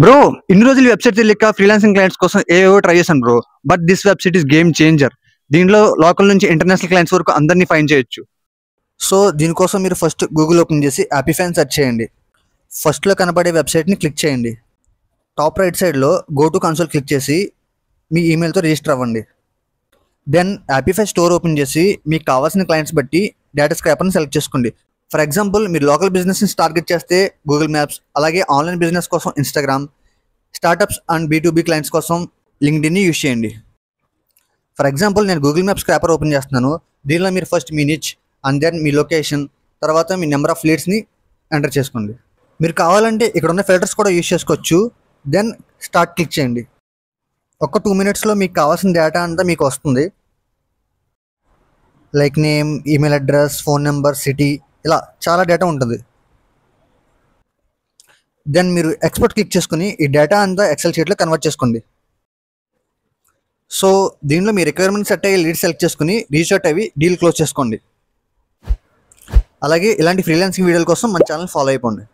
Bro, ఇన్ని రోజులు website తెలియక ఫ్రీలాన్సింగ్ క్లయింట్స్ కోసం ఏవేవో ట్రై చేశాను bro. But this website is game changer. దీంట్లో లోకల్ నుంచి ఇంటర్నేషనల్ క్లయింట్స్ వరకు అందరినీ ఫైండ్ చేయొచ్చు. సో దీనికోసం మీరు ఫస్ట్ గూగుల్ ఓపెన్ చేసి యాపీఫై సెర్చ్ చేయండి. ఫస్ట్లో కనబడే వెబ్సైట్ని క్లిక్ చేయండి. టాప్ రైట్ సైడ్లో గో టు కన్సోల్ క్లిక్ చేసి మీ ఈమెయిల్తో రిజిస్టర్ అవ్వండి. దెన్ యాపీఫై స్టోర్ ఓపెన్ చేసి మీకు కావాల్సిన క్లయింట్స్ బట్టి డేటా స్క్రాపర్ని సెలెక్ట్ చేసుకోండి. ఫర్ ఎగ్జాంపుల్, మీరు లోకల్ బిజినెస్ని టార్గెట్ చేస్తే గూగుల్ మ్యాప్స్, అలాగే ఆన్లైన్ బిజినెస్ కోసం Instagram, startups and B2B clients కోసం లింక్డ్ఇన్ని యూజ్ చేయండి. ఫర్ ఎగ్జాంపుల్, నేను గూగుల్ మ్యాప్ స్క్రాపర్ ఓపెన్ చేస్తున్నాను. దీనిలో మీరు ఫస్ట్ మీ నిచ్ అండ్ దెన్ మీ లొకేషన్, తర్వాత మీ నెంబర్ ఆఫ్ లీడ్స్ని ఎంటర్ చేసుకోండి. మీరు కావాలంటే ఇక్కడ ఉన్న ఫిల్టర్స్ కూడా యూజ్ చేసుకోవచ్చు. దెన్ స్టార్ట్ క్లిక్ చేయండి. ఒక 2 minutesలో మీకు కావాల్సిన డేటా అంతా మీకు వస్తుంది. Like name, email address, phone number, city, ఇలా చాలా డేటా ఉంటుంది. దెన్ మీరు ఎక్స్పోర్ట్ క్లిక్ చేసుకుని ఈ డేటా అంతా ఎక్సెల్ షీట్లో కన్వర్ట్ చేసుకోండి. సో దీనిలో మీ రిక్వైర్మెంట్ సెట్ అయ్యే లీడ్ సెలెక్ట్ చేసుకుని రీచ్ అవి డీల్ క్లోజ్ చేసుకోండి. అలాగే ఇలాంటి ఫ్రీలాన్సింగ్ వీడియోల కోసం మన ఛానల్ ఫాలో అయిపోండి.